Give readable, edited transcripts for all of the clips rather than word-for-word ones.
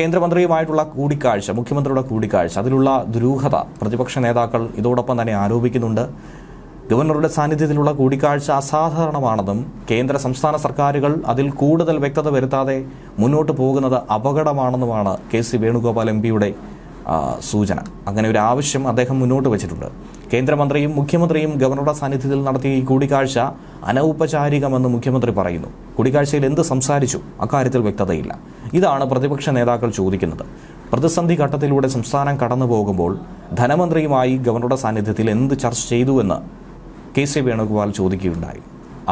കേന്ദ്രമന്ത്രിയുമായിട്ടുള്ള കൂടിക്കാഴ്ച, മുഖ്യമന്ത്രിയുടെ കൂടിക്കാഴ്ച, അതിലുള്ള ദുരൂഹത പ്രതിപക്ഷ നേതാക്കൾ ഇതോടൊപ്പം തന്നെ ആരോപിക്കുന്നുണ്ട്. ഗവർണറുടെ സാന്നിധ്യത്തിലുള്ള കൂടിക്കാഴ്ച അസാധാരണമാണെന്നും കേന്ദ്ര സംസ്ഥാന സർക്കാരുകൾ അതിൽ കൂടുതൽ വ്യക്തത വരുത്താതെ മുന്നോട്ട് പോകുന്നത് അപകടമാണെന്നുമാണ് കെ.സി. വേണുഗോപാൽ എം.പിയുടെ സൂചന. അങ്ങനെ ഒരു ആവശ്യം അദ്ദേഹം മുന്നോട്ട് വച്ചിട്ടുണ്ട്. കേന്ദ്രമന്ത്രിയും മുഖ്യമന്ത്രിയും ഗവർണറുടെ സാന്നിധ്യത്തിൽ നടത്തിയ ഈ കൂടിക്കാഴ്ച അനൗപചാരികമെന്ന് മുഖ്യമന്ത്രി പറയുന്നു. കൂടിക്കാഴ്ചയിൽ എന്ത് സംസാരിച്ചു? അക്കാര്യത്തിൽ വ്യക്തതയില്ല. ഇതാണ് പ്രതിപക്ഷ നേതാക്കൾ ചോദിക്കുന്നത്. പ്രതിസന്ധി ഘട്ടത്തിലൂടെ സംസ്ഥാനം കടന്നു പോകുമ്പോൾ ധനമന്ത്രിയുമായി ഗവർണറുടെ സാന്നിധ്യത്തിൽ എന്ത് ചർച്ച ചെയ്തുവെന്ന് കെ.സി. വേണുഗോപാൽ ചോദിക്കുകയുണ്ടായി.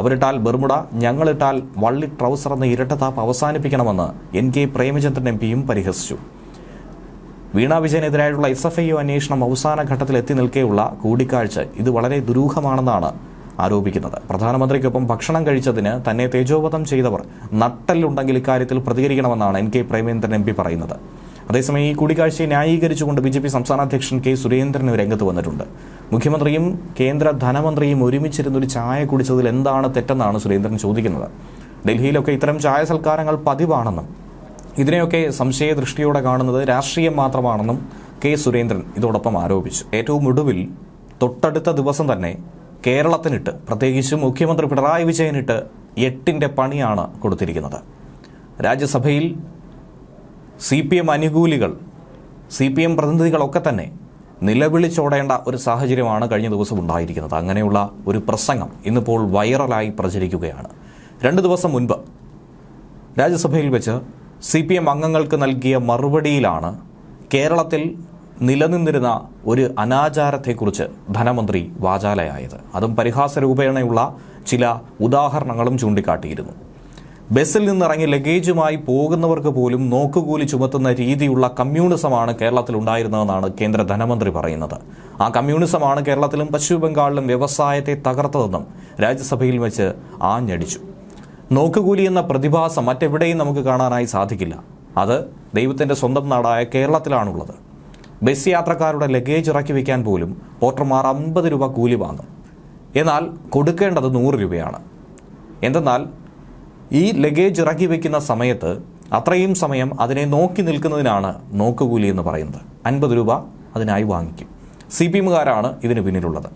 അവരിട്ടാൽ ബർമുഡ, ഞങ്ങളിട്ടാൽ വള്ളി ട്രൗസർ എന്ന ഇരട്ടത്താപ്പ് അവസാനിപ്പിക്കണമെന്ന് N.K. പ്രേമചന്ദ്രൻ എം.പിയും പരിഹസിച്ചു. വീണ വിജയനെതിരായിട്ടുള്ള SFI അന്വേഷണം അവസാന ഘട്ടത്തിൽ എത്തി നിൽക്കെയുള്ള കൂടിക്കാഴ്ച ഇത് വളരെ ദുരൂഹമാണെന്നാണ് ആരോപിക്കുന്നത്. പ്രധാനമന്ത്രിക്കൊപ്പം ഭക്ഷണം കഴിച്ചതിന് തന്നെ തേജോവധം ചെയ്തവർ നട്ടലുണ്ടെങ്കിൽ ഇക്കാര്യത്തിൽ പ്രതികരിക്കണമെന്നാണ് N.K. പ്രേമചന്ദ്രൻ എം.പി പറയുന്നത്. അതേസമയം ഈ കൂടിക്കാഴ്ചയെ ന്യായീകരിച്ചുകൊണ്ട് BJP സംസ്ഥാന അധ്യക്ഷൻ കെ. സുരേന്ദ്രൻ രംഗത്ത് വന്നിട്ടുണ്ട്. മുഖ്യമന്ത്രിയും കേന്ദ്ര ധനമന്ത്രിയും ഒരുമിച്ചിരുന്നൊരു ചായ കുടിച്ചതിൽ എന്താണ് തെറ്റെന്നാണ് സുരേന്ദ്രൻ ചോദിക്കുന്നത്. ഡൽഹിയിലൊക്കെ ഇത്തരം ചായ സൽക്കാരങ്ങൾ പതിവാണെന്നും ഇതിനെയൊക്കെ സംശയദൃഷ്ടിയോടെ കാണുന്നത് രാഷ്ട്രീയം മാത്രമാണെന്നും കെ. സുരേന്ദ്രൻ ഇതോടൊപ്പം ആരോപിച്ചു. ഏറ്റവും ഒടുവിൽ തൊട്ടടുത്ത ദിവസം തന്നെ കേരളത്തിനിട്ട്, പ്രത്യേകിച്ചും മുഖ്യമന്ത്രി പിണറായി വിജയനിട്ട് 8ന്റെ പണിയാണ് കൊടുത്തിരിക്കുന്നത്. രാജ്യസഭയിൽ CPM അനുകൂലികൾ, CPM പ്രതിനിധികളൊക്കെ തന്നെ നിലവിളിച്ചോടേണ്ട ഒരു സാഹചര്യമാണ് കഴിഞ്ഞ ദിവസം ഉണ്ടായിരിക്കുന്നത്. അങ്ങനെയുള്ള ഒരു പ്രസംഗം ഇന്നിപ്പോൾ വൈറലായി പ്രചരിക്കുകയാണ്. 2 ദിവസം മുൻപ് രാജ്യസഭയിൽ വെച്ച് CPM അംഗങ്ങൾക്ക് നൽകിയ മറുപടിയിലാണ് കേരളത്തിൽ നിലനിന്നിരുന്ന ഒരു അനാചാരത്തെക്കുറിച്ച് ധനമന്ത്രി വാചാലയായത്. അതും പരിഹാസരൂപേണയുള്ള ചില ഉദാഹരണങ്ങളും ചൂണ്ടിക്കാട്ടിയിരുന്നു. ബസ്സിൽ നിന്നിറങ്ങി ലഗേജുമായി പോകുന്നവർക്ക് പോലും നോക്കുകൂലി ചുമത്തുന്ന രീതിയുള്ള കമ്മ്യൂണിസമാണ് കേരളത്തിൽ ഉണ്ടായിരുന്നതെന്നാണ് കേന്ദ്ര ധനമന്ത്രി പറയുന്നത്. ആ കമ്മ്യൂണിസമാണ് കേരളത്തിലും പശ്ചിമ ബംഗാളിലും വ്യവസായത്തെ തകർത്തതെന്നും രാജ്യസഭയിൽ വെച്ച് ആഞ്ഞടിച്ചു. നോക്കുകൂലി എന്ന പ്രതിഭാസം മറ്റെവിടെയും നമുക്ക് കാണാനായി സാധിക്കില്ല. അത് ദൈവത്തിൻ്റെ സ്വന്തം നാടായ കേരളത്തിലാണുള്ളത്. ബസ് യാത്രക്കാരുടെ ലഗേജ് ഇറക്കി വയ്ക്കാൻ പോലും പോർട്ടർമാർ 50 രൂപ കൂലി വാങ്ങും. എന്നാൽ കൊടുക്കേണ്ടത് 100 രൂപയാണ്. എന്തെന്നാൽ ഈ ലഗേജ് ഇറക്കി വയ്ക്കുന്ന സമയത്ത് അത്രയും സമയം അതിനെ നോക്കി നിൽക്കുന്നതിനാണ് നോക്കുകൂലി എന്ന് പറയുന്നത്. 50 രൂപ അതിനായി വാങ്ങിക്കും. CPMകാരാണ് ഇതിന് പിന്നിലുള്ളത്.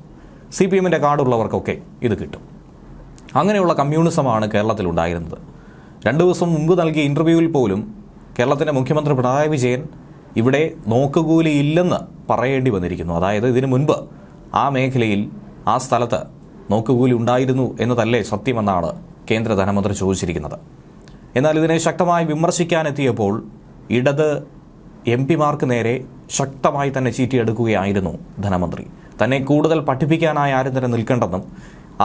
CPMൻ്റെ കാർഡുള്ളവർക്കൊക്കെ ഇത് കിട്ടും. അങ്ങനെയുള്ള കമ്മ്യൂണിസമാണ് കേരളത്തിൽ ഉണ്ടായിരുന്നത്. 2 ദിവസം മുമ്പ് നൽകിയ ഇൻ്റർവ്യൂവിൽ പോലും കേരളത്തിൻ്റെ മുഖ്യമന്ത്രി പിണറായി വിജയൻ ഇവിടെ നോക്കുകൂലി ഇല്ലെന്ന് പറയേണ്ടി വന്നിരിക്കുന്നു. അതായത് ഇതിനു മുൻപ് ആ മേഖലയിൽ, ആ സ്ഥലത്ത് നോക്കുകൂലി ഉണ്ടായിരുന്നു എന്നതല്ലേ സത്യമെന്നാണ് കേന്ദ്ര ധനമന്ത്രി ചോദിച്ചിരിക്കുന്നത്. എന്നാൽ ഇതിനെ ശക്തമായി വിമർശിക്കാനെത്തിയപ്പോൾ ഇടത് MP-മാർക്ക് നേരെ ശക്തമായി തന്നെ ചീറ്റിയെടുക്കുകയായിരുന്നു ധനമന്ത്രി. തന്നെ കൂടുതൽ പഠിപ്പിക്കാനായി ആരും തന്നെ നിൽക്കേണ്ടെന്നും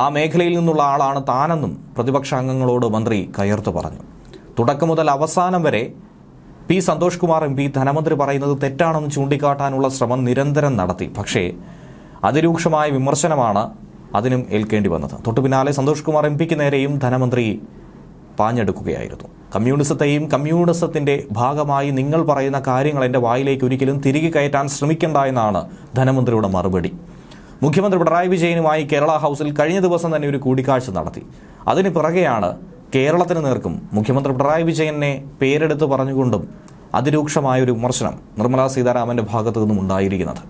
ആ മേഖലയിൽ നിന്നുള്ള ആളാണ് താനെന്നും പ്രതിപക്ഷ അംഗങ്ങളോട് മന്ത്രി കയർത്തു പറഞ്ഞു. തുടക്കം മുതൽ അവസാനം വരെ P. സന്തോഷ് കുമാർ MP ധനമന്ത്രി പറയുന്നത് തെറ്റാണെന്ന് ചൂണ്ടിക്കാട്ടാനുള്ള ശ്രമം നിരന്തരം നടത്തി. പക്ഷേ അതിരൂക്ഷമായ വിമർശനമാണ് അതിനും ഏൽക്കേണ്ടി വന്നത്. തൊട്ടുപിന്നാലെ സന്തോഷ് കുമാർ MP-ക്ക് നേരെയും ധനമന്ത്രി പാഞ്ഞെടുക്കുകയായിരുന്നു. കമ്മ്യൂണിസത്തെയും കമ്മ്യൂണിസത്തിൻ്റെ ഭാഗമായി നിങ്ങൾ പറയുന്ന കാര്യങ്ങൾ എൻ്റെ വായിലേക്ക് ഒരിക്കലും തിരികെ കയറ്റാൻ ശ്രമിക്കേണ്ട എന്നാണ് ധനമന്ത്രിയുടെ മറുപടി. മുഖ്യമന്ത്രി പിണറായി വിജയനുമായി കേരള ഹൗസിൽ കഴിഞ്ഞ ദിവസം തന്നെ ഒരു കൂടിക്കാഴ്ച നടത്തി. അതിന് പിറകെയാണ് കേരളത്തിന് നേർക്കും മുഖ്യമന്ത്രി പിണറായി വിജയനെ പേരെടുത്ത് പറഞ്ഞുകൊണ്ടും അതിരൂക്ഷമായൊരു വിമർശനം നിർമ്മലാ സീതാരാമൻ്റെ ഭാഗത്തു നിന്നും ഉണ്ടായിരിക്കുന്നത്.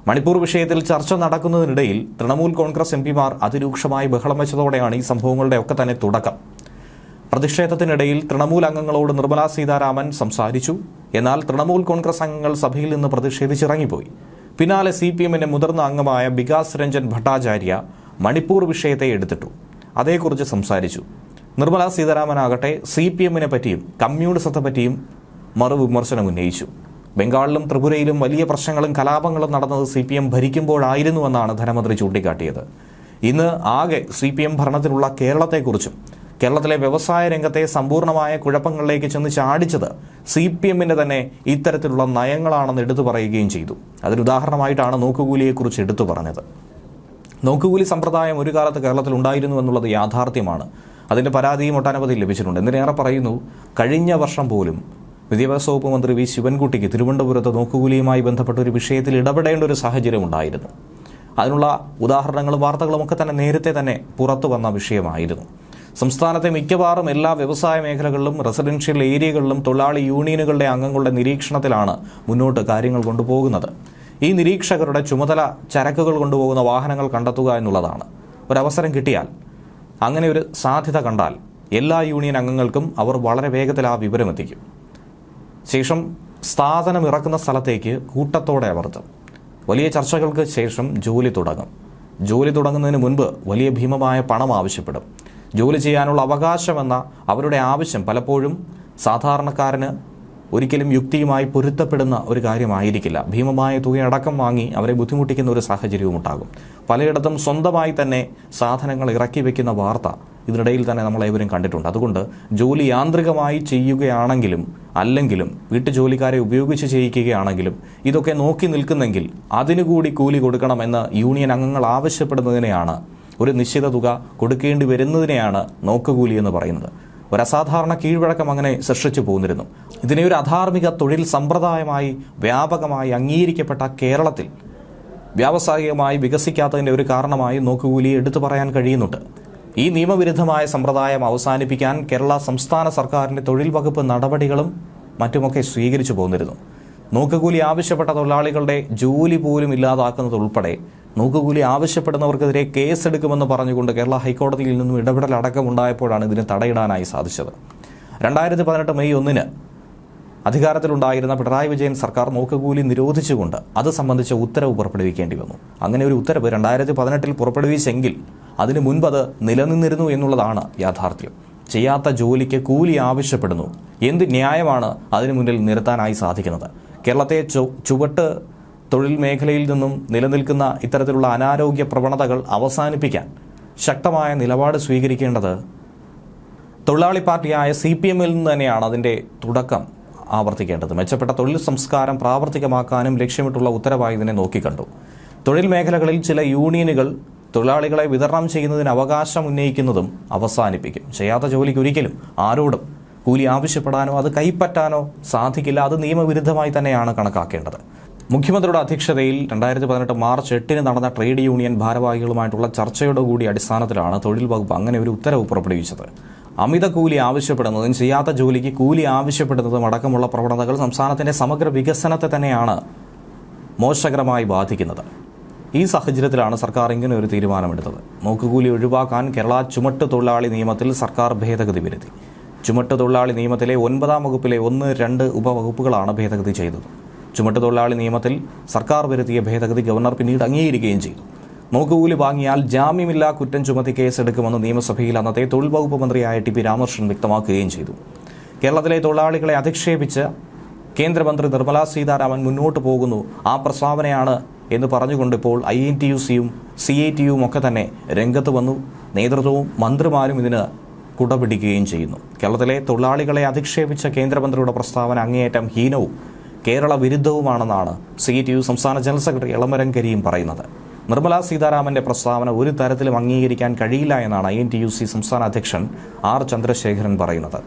മണിപ്പൂർ വിഷയത്തിൽ ചർച്ച നടക്കുന്നതിനിടയിൽ തൃണമൂൽ കോൺഗ്രസ് MP-മാർ അതിരൂക്ഷമായി ബഹളം വെച്ചതോടെയാണ് ഈ സംഭവങ്ങളുടെ ഒക്കെ തന്നെ തുടക്കം. പ്രതിഷേധത്തിനിടയിൽ തൃണമൂൽ അംഗങ്ങളോട് നിർമ്മലാ സീതാരാമൻ സംസാരിച്ചു. എന്നാൽ തൃണമൂൽ കോൺഗ്രസ് അംഗങ്ങൾ സഭയിൽ നിന്ന് പ്രതിഷേധിച്ചിറങ്ങിപ്പോയി. പിന്നാലെ CPMൻ്റെ മുതിർന്ന അംഗമായ വികാസ് രഞ്ജൻ ഭട്ടാചാര്യ മണിപ്പൂർ വിഷയത്തെ എടുത്തിട്ടു. അതേക്കുറിച്ച് സംസാരിച്ചു. നിർമ്മലാ സീതാരാമനാകട്ടെ CPMനെ പറ്റിയും കമ്മ്യൂണിസത്തെ പറ്റിയും മറുവിമർശനം ഉന്നയിച്ചു. ബംഗാളിലും ത്രിപുരയിലും വലിയ പ്രശ്നങ്ങളും കലാപങ്ങളും നടന്നത് CPM ഭരിക്കുമ്പോഴായിരുന്നുവെന്നാണ് ധനമന്ത്രി ചൂണ്ടിക്കാട്ടിയത്. ഇന്ന് ആകെ CPM ഭരണത്തിലുള്ള കേരളത്തെക്കുറിച്ചും കേരളത്തിലെ വ്യവസായ രംഗത്തെ സമ്പൂർണ്ണമായ കുഴപ്പങ്ങളിലേക്ക് ചെന്ന് ചാടിച്ചത് CPMൻ്റെ തന്നെ ഇത്തരത്തിലുള്ള നയങ്ങളാണെന്ന് എടുത്തു പറയുകയും ചെയ്തു. അതിനുദാഹരണമായിട്ടാണ് നോക്കുകൂലിയെക്കുറിച്ച് എടുത്തു പറഞ്ഞത്. നോക്കുകൂലി സമ്പ്രദായം ഒരു കാലത്ത് കേരളത്തിൽ ഉണ്ടായിരുന്നു എന്നുള്ളത് യാഥാർത്ഥ്യമാണ്. അതിൻ്റെ പരാതിയും ഒട്ടനവധി ലഭിച്ചിട്ടുണ്ട്. എന്തിനേറെ പറയുന്നു, കഴിഞ്ഞ വർഷം പോലും വിദ്യാഭ്യാസ വകുപ്പ് മന്ത്രി V. ശിവൻകുട്ടിക്ക് തിരുവനന്തപുരത്ത് നോക്കുകൂലിയുമായി ബന്ധപ്പെട്ട ഒരു വിഷയത്തിൽ ഇടപെടേണ്ട ഒരു സാഹചര്യം ഉണ്ടായിരുന്നു. അതിനുള്ള ഉദാഹരണങ്ങളും വാർത്തകളും ഒക്കെ തന്നെ നേരത്തെ തന്നെ പുറത്തു വന്ന വിഷയമായിരുന്നു. സംസ്ഥാനത്തെ മിക്കവാറും എല്ലാ വ്യവസായ മേഖലകളിലും റെസിഡൻഷ്യൽ ഏരിയകളിലും തൊഴിലാളി യൂണിയനുകളുടെ അംഗങ്ങളുടെ നിരീക്ഷണത്തിലാണ് മുന്നോട്ട് കാര്യങ്ങൾ കൊണ്ടുപോകുന്നത്. ഈ നിരീക്ഷകരുടെ ചുമതല ചരക്കുകൾ കൊണ്ടുപോകുന്ന വാഹനങ്ങൾ കണ്ടെത്തുക എന്നുള്ളതാണ്. ഒരവസരം കിട്ടിയാൽ, അങ്ങനെ ഒരു സാധ്യത കണ്ടാൽ എല്ലാ യൂണിയൻ അംഗങ്ങൾക്കും അവർ വളരെ വേഗത്തിൽ ആ വിവരം എത്തിക്കും. ശേഷം സാധനം ഇറക്കുന്ന സ്ഥലത്തേക്ക് കൂട്ടത്തോടെ അമർത്തും. വലിയ ചർച്ചകൾക്ക് ശേഷം ജോലി തുടങ്ങും. ജോലി തുടങ്ങുന്നതിന് മുൻപ് വലിയ ഭീമമായ പണം ആവശ്യപ്പെടും. ജോലി ചെയ്യാനുള്ള അവകാശമെന്ന അവരുടെ ആവശ്യം പലപ്പോഴും സാധാരണക്കാരന് ഒരിക്കലും യുക്തിയുമായി പൊരുത്തപ്പെടുന്ന ഒരു കാര്യമായിരിക്കില്ല. ഭീമമായ തുകയടക്കം വാങ്ങി അവരെ ബുദ്ധിമുട്ടിക്കുന്ന ഒരു സാഹചര്യവും ഉണ്ടാകും. പലയിടത്തും സ്വന്തമായി തന്നെ സാധനങ്ങൾ ഇറക്കി വയ്ക്കുന്ന വാർത്ത ഇതിനിടയിൽ തന്നെ നമ്മളേവരും കണ്ടിട്ടുണ്ട്. അതുകൊണ്ട് ജോലി യാന്ത്രികമായി ചെയ്യുകയാണെങ്കിലും അല്ലെങ്കിലും വീട്ടുജോലിക്കാരെ ഉപയോഗിച്ച് ചെയ്യിക്കുകയാണെങ്കിലും ഇതൊക്കെ നോക്കി നിൽക്കുന്നെങ്കിൽ അതിനുകൂടി കൂലി കൊടുക്കണമെന്ന് യൂണിയൻ അംഗങ്ങൾ ആവശ്യപ്പെടുന്നതിനെയാണ്, ഒരു നിശ്ചിത തുക കൊടുക്കേണ്ടി വരുന്നതിനെയാണ് നോക്കുകൂലി എന്ന് പറയുന്നത്. ഒരു അസാധാരണ കീഴ്വഴക്കം അങ്ങനെ സൃഷ്ടിച്ചു പോന്നിരുന്നു. ഇതിനെ ഒരു അധാർമിക തൊഴിൽ സമ്പ്രദായമായി വ്യാപകമായി അംഗീകരിക്കപ്പെട്ട കേരളത്തിൽ വ്യാവസായികമായി വികസിക്കാത്തതിൻ്റെ ഒരു കാരണമായി നോക്കുകൂലി എടുത്തു പറയാൻ കഴിയുന്നുണ്ട്. ഈ നിയമവിരുദ്ധമായ സമ്പ്രദായം അവസാനിപ്പിക്കാൻ കേരള സംസ്ഥാന സർക്കാരിൻ്റെ തൊഴിൽ വകുപ്പ് നടപടികളും മറ്റുമൊക്കെ സ്വീകരിച്ചു പോന്നിരുന്നു. നോക്കുകൂലി ആവശ്യപ്പെട്ട തൊഴിലാളികളുടെ ജോലി പോലും ഇല്ലാതാക്കുന്നതുൾപ്പെടെ നോക്കുകൂലി ആവശ്യപ്പെടുന്നവർക്കെതിരെ കേസെടുക്കുമെന്ന് പറഞ്ഞുകൊണ്ട് കേരള ഹൈക്കോടതിയിൽ നിന്നും ഇടപെടലടക്കമുണ്ടായപ്പോഴാണ് ഇതിന് തടയിടാനായി സാധിച്ചത്. 2018 മെയ് 1 അധികാരത്തിലുണ്ടായിരുന്ന പിണറായി വിജയൻ സർക്കാർ നോക്കുകൂലി നിരോധിച്ചുകൊണ്ട് അത് സംബന്ധിച്ച ഉത്തരവ് പുറപ്പെടുവിക്കേണ്ടി വന്നു. അങ്ങനെ ഒരു ഉത്തരവ് 2018 പുറപ്പെടുവിച്ചെങ്കിൽ അതിനു മുൻപ് അത് നിലനിന്നിരുന്നു എന്നുള്ളതാണ് യാഥാർത്ഥ്യം. ചെയ്യാത്ത ജോലിക്ക് കൂലി ആവശ്യപ്പെടുന്നു. എന്ത് ന്യായമാണ് അതിനു മുന്നിൽ നിരത്താനായി സാധിക്കുന്നത്? കേരളത്തെ ചുവട്ട് തൊഴിൽ മേഖലയിൽ നിന്നും നിലനിൽക്കുന്ന ഇത്തരത്തിലുള്ള അനാരോഗ്യ പ്രവണതകൾ അവസാനിപ്പിക്കാൻ ശക്തമായ നിലപാട് സ്വീകരിക്കേണ്ടത് തൊഴിലാളി പാർട്ടിയായ CPM-ൽ നിന്ന് തന്നെയാണ് അതിൻ്റെ തുടക്കം ആവർത്തിക്കേണ്ടത്. മെച്ചപ്പെട്ട തൊഴിൽ സംസ്കാരം പ്രാവർത്തികമാക്കാനും ലക്ഷ്യമിട്ടുള്ള ഉത്തരവായി ഇതിനെ നോക്കിക്കണ്ടു. തൊഴിൽ മേഖലകളിൽ ചില യൂണിയനുകൾ തൊഴിലാളികളെ വിതരണം ചെയ്യുന്നതിന് അവകാശം ഉന്നയിക്കുന്നതും അവസാനിപ്പിക്കും. ചെയ്യാത്ത ജോലിക്ക് ഒരിക്കലും ആരോടും കൂലി ആവശ്യപ്പെടാനോ അത് കൈപ്പറ്റാനോ സാധിക്കില്ല. അത് നിയമവിരുദ്ധമായി തന്നെയാണ് കണക്കാക്കേണ്ടത്. മുഖ്യമന്ത്രിയുടെ അധ്യക്ഷതയിൽ 2018 മാർച്ച് 8 നടന്ന ട്രേഡ് യൂണിയൻ ഭാരവാഹികളുമായിട്ടുള്ള ചർച്ചയുടെ കൂടി അടിസ്ഥാനത്തിലാണ് തൊഴിൽ വകുപ്പ് അങ്ങനെ ഒരു ഉത്തരവ് പുറപ്പെടുവിച്ചത്. അമിത കൂലി ആവശ്യപ്പെടുന്നതും ചെയ്യാത്ത ജോലിക്ക് കൂലി ആവശ്യപ്പെടുന്നതും അടക്കമുള്ള പ്രവണതകൾ സംസ്ഥാനത്തിൻ്റെ സമഗ്ര വികസനത്തെ തന്നെയാണ് മോശകരമായി ബാധിക്കുന്നത്. ഈ സാഹചര്യത്തിലാണ് സർക്കാർ ഇങ്ങനെ ഒരു തീരുമാനമെടുത്തത്. നോക്കുകൂലി ഒഴിവാക്കാൻ കേരള ചുമട്ട് തൊഴിലാളി നിയമത്തിൽ സർക്കാർ ഭേദഗതി വരുത്തി. ചുമട്ട് തൊഴിലാളി നിയമത്തിലെ 9-ാം വകുപ്പിലെ 1, 2 ഉപവകുപ്പുകളാണ് ഭേദഗതി ചെയ്തത്. ചുമട്ട് തൊഴിലാളി നിയമത്തിൽ സർക്കാർ വരുത്തിയ ഭേദഗതി ഗവർണർ പിന്നീട് അംഗീകരിക്കുകയും ചെയ്തു. നോക്കുകൂലി വാങ്ങിയാൽ ജാമ്യമില്ലാ കുറ്റം ചുമത്തി കേസെടുക്കുമെന്ന് നിയമസഭയിൽ അന്നത്തെ തൊഴിൽ വകുപ്പ് മന്ത്രിയായ TP രാമകൃഷ്ണൻ വ്യക്തമാക്കുകയും ചെയ്തു. കേരളത്തിലെ തൊഴിലാളികളെ അധിക്ഷേപിച്ച് കേന്ദ്രമന്ത്രി നിർമ്മലാ സീതാരാമൻ മുന്നോട്ട് പോകുന്നു. ആ പ്രസ്താവനയാണ് എന്ന് പറഞ്ഞുകൊണ്ട് ഇപ്പോൾ INTUC-യും CITU-യും ഒക്കെ തന്നെ രംഗത്ത് വന്നു. നേതൃത്വവും മന്ത്രിമാരും ഇതിന് കുടപിടിക്കുകയും ചെയ്യുന്നു. കേരളത്തിലെ തൊഴിലാളികളെ അധിക്ഷേപിച്ച കേന്ദ്രമന്ത്രിയുടെ പ്രസ്താവന അങ്ങേയറ്റം ഹീനവും കേരള വിരുദ്ധവുമാണെന്നാണ് CITU സംസ്ഥാന ജനറൽ സെക്രട്ടറി എളമരം കരീം പറയുന്നത്. നിർമ്മലാ സീതാരാമന്റെ പ്രസ്താവന ഒരു തരത്തിലും അംഗീകരിക്കാൻ കഴിയില്ല എന്നാണ് INTUC സംസ്ഥാന അധ്യക്ഷൻ R ചന്ദ്രശേഖരൻ പറയുന്നത്.